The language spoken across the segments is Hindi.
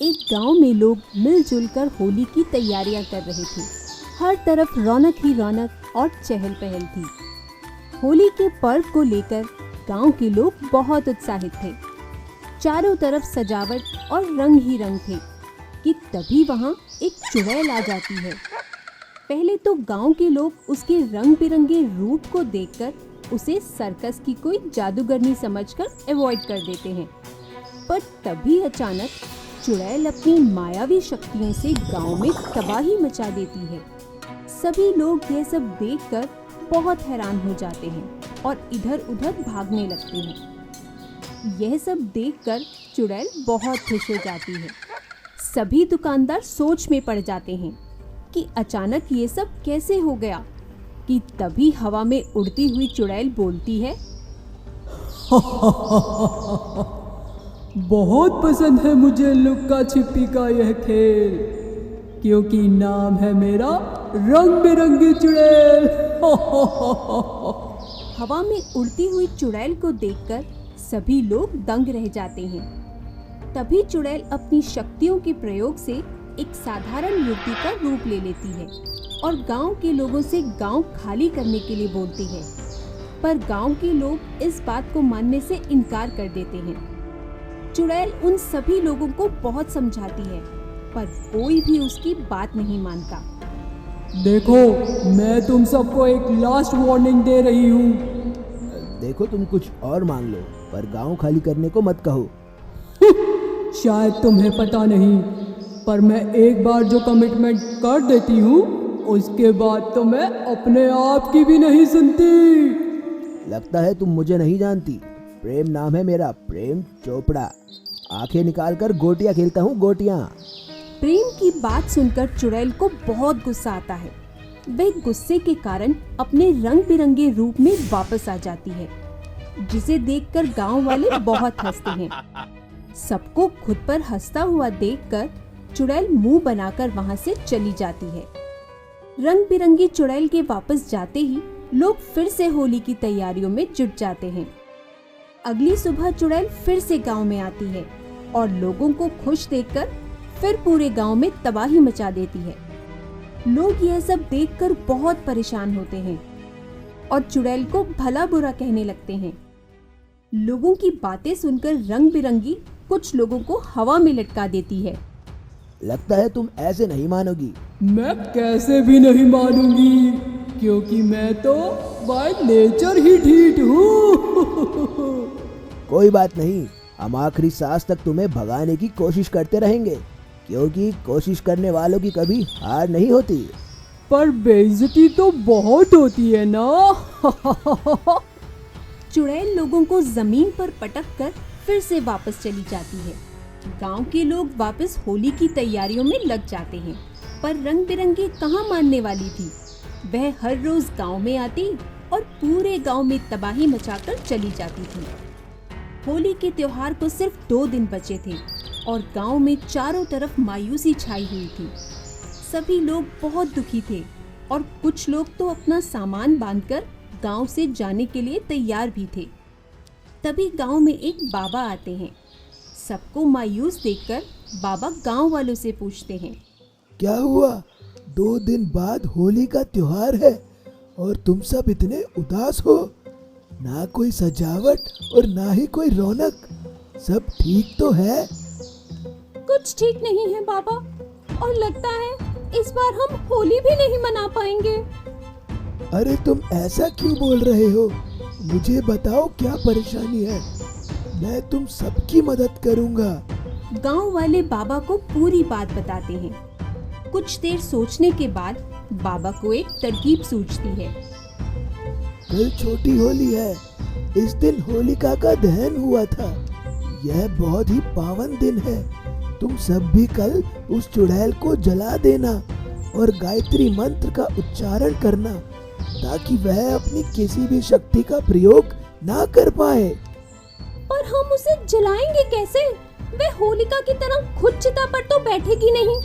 एक गांव में लोग मिलजुल कर होली की तैयारियां कर रहे थे। हर तरफ रौनक ही रौनक और चहल पहल थी। होली के पर्व को लेकर गांव के लोग बहुत उत्साहित थे। चारों तरफ सजावट और रंग ही रंग थे कि तभी वहां एक चुड़ैल आ जाती है। पहले तो गांव के लोग उसके रंग बिरंगे रूप को देखकर उसे सर्कस की कोई जादूगरनी समझकर अवॉइड कर देते हैं। पर तभी अचानक चुड़ैल अपनी मायावी शक्तियों से गांव में तबाही मचा देती है। सभी लोग यह सब देखकर बहुत हैरान हो जाते हैं और इधर उधर भागने लगते हैं। यह सब देखकर चुड़ैल बहुत खुश हो जाती है। सभी दुकानदार सोच में पड़ जाते हैं कि अचानक ये सब कैसे हो गया, कि तभी हवा में उड़ती हुई चुड़ैल बोलती है, बहुत पसंद है मुझे लुक्का छिपी का यह खेल, क्योंकि नाम है मेरा रंग बिरंगी चुड़ैल। हवा में उड़ती हुई चुड़ैल को देखकर सभी लोग दंग रह जाते हैं। तभी चुड़ैल अपनी शक्तियों के प्रयोग से एक साधारण युवती का रूप ले लेती है और गांव के लोगों से गांव खाली करने के लिए बोलती है। पर गांव के लोग इस बात को मानने से इनकार कर देते हैं। चुड़ैल उन सभी लोगों को बहुत समझाती है, पर कोई भी उसकी बात नहीं मानता। देखो, मैं तुम सबको एक लास्ट वार्निंग दे रही हूँ। देखो, तुम कुछ और मांग लो, पर गांव खाली करने को मत कहो। शायद तुम्हें पता नहीं, पर मैं एक बार जो कमिटमेंट कर देती हूँ उसके बाद तो मैं अपने आप की भी नहीं सुनती। लगता है तुम मुझे नहीं जानती। प्रेम नाम है मेरा, प्रेम चोपड़ा। आंखें निकाल कर गोटियां खेलता हूँ, गोटियां। प्रेम की बात सुनकर चुड़ैल को बहुत गुस्सा आता है। वह गुस्से के कारण अपने रंग बिरंगे रूप में वापस आ जाती है, जिसे देखकर गांव वाले बहुत हंसते हैं। सबको खुद पर हंसता हुआ देखकर चुड़ैल मुंह बनाकर वहां से चली जाती है। रंग बिरंगी चुड़ैल के वापस जाते ही लोग फिर से होली की तैयारियों में जुट जाते हैं। अगली सुबह चुड़ैल फिर से गांव में आती है और लोगों को खुश देखकर फिर पूरे गांव में तबाही मचा देती है। लोग यह सब देखकर बहुत परेशान होते हैं और चुड़ैल को भला बुरा कहने लगते हैं। लोगों की बातें सुनकर रंग बिरंगी कुछ लोगों को हवा में लटका देती है। लगता है तुम ऐसे नहीं मानोगी। मैं कैसे भी नहीं मानूंगी, क्योंकि मैं तो बाय नेचर ही ढीठ हूँ। कोई बात नहीं, हम आखिरी सांस तक तुम्हें भगाने की कोशिश करते रहेंगे, क्योंकि कोशिश करने वालों की कभी हार नहीं होती। पर बेइज्जती तो बहुत होती है ना। चुड़ैल लोगों को जमीन पर पटक कर फिर से वापस चली जाती है। गांव के लोग वापस होली की तैयारियों में लग जाते हैं, पर रंग बिरंगी कहाँ मानने वाली थी। वह हर रोज गांव में आती और पूरे गांव में तबाही मचाकर चली जाती थी। होली के त्योहार को सिर्फ 2 दिन बचे थे और गांव में चारों तरफ मायूसी छाई हुई थी। सभी लोग बहुत दुखी थे और कुछ लोग तो अपना सामान बांधकर गांव से जाने के लिए तैयार भी थे। तभी गांव में एक बाबा आते हैं। सबको मायूस देखकर बाबा गांव वालों से पूछते हैं, क्या हुआ? 2 दिन बाद होली का त्योहार है और तुम सब इतने उदास हो। ना कोई सजावट और ना ही कोई रौनक। सब ठीक तो है? कुछ ठीक नहीं है बाबा, और लगता है इस बार हम होली भी नहीं मना पाएंगे। अरे तुम ऐसा क्यों बोल रहे हो? मुझे बताओ क्या परेशानी है, मैं तुम सबकी मदद करूंगा। गांव वाले बाबा को पूरी बात बताते हैं। कुछ देर सोचने के बाद बाबा को एक तरकीब सूझती है। कल छोटी होली है। इस दिन होलिका का दहन हुआ था। यह बहुत ही पावन दिन है। तुम सब भी कल उस चुड़ैल को जला देना और गायत्री मंत्र का उच्चारण करना, ताकि वह अपनी किसी भी शक्ति का प्रयोग ना कर पाए। पर हम उसे जलाएंगे कैसे? वह होलिका की तरह खुद चिता पर तो बैठेगी नहीं।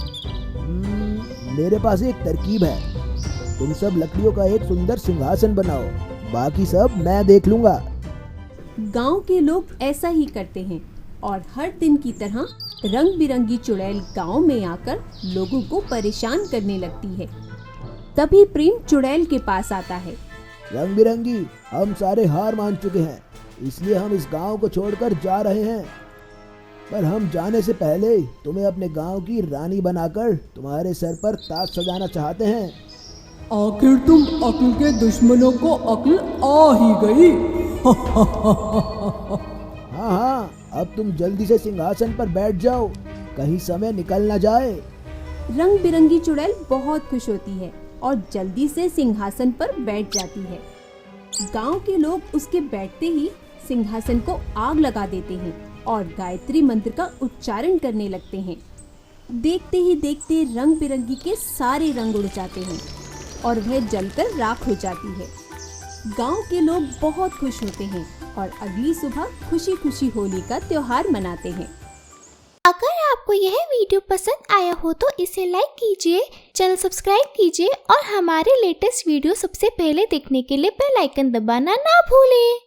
मेरे पास एक तरकीब है। तुम सब लकड़ियों का एक सुंदर सिंहासन बनाओ, बाकी सब मैं देख लूंगा। गांव के लोग ऐसा ही करते हैं और हर दिन की तरह रंग बिरंगी चुड़ैल गांव में आकर लोगों को परेशान करने लगती है। तभी प्रेम चुड़ैल के पास आता है। रंग बिरंगी, हम सारे हार मान चुके हैं, इसलिए हम इस गांव को छोड़कर जा रहे हैं। पर हम जाने से पहले तुम्हें अपने गांव की रानी बनाकर तुम्हारे सर पर ताज सजाना चाहते हैं। आखिर तुम अक्ल के दुश्मनों को अक्ल आ ही गई। हाँ हाँ, अब तुम जल्दी से सिंहासन पर बैठ जाओ, कहीं समय निकल न जाए। रंग बिरंगी चुड़ैल बहुत खुश होती है और जल्दी से सिंहासन पर बैठ जाती है। गांव के लोग उसके बैठते ही सिंहासन को आग लगा देते हैं और गायत्री मंत्र का उच्चारण करने लगते हैं। देखते ही देखते रंग बिरंगी के सारे रंग उड़ जाते हैं और वह जलकर राख हो जाती है। गांव के लोग बहुत खुश होते हैं और अगली सुबह खुशी खुशी होली का त्योहार मनाते हैं। अगर आपको यह वीडियो पसंद आया हो तो इसे लाइक कीजिए, चैनल सब्सक्राइब कीजिए और हमारे लेटेस्ट वीडियो सबसे पहले देखने के लिए बेल आइकन दबाना ना भूलें।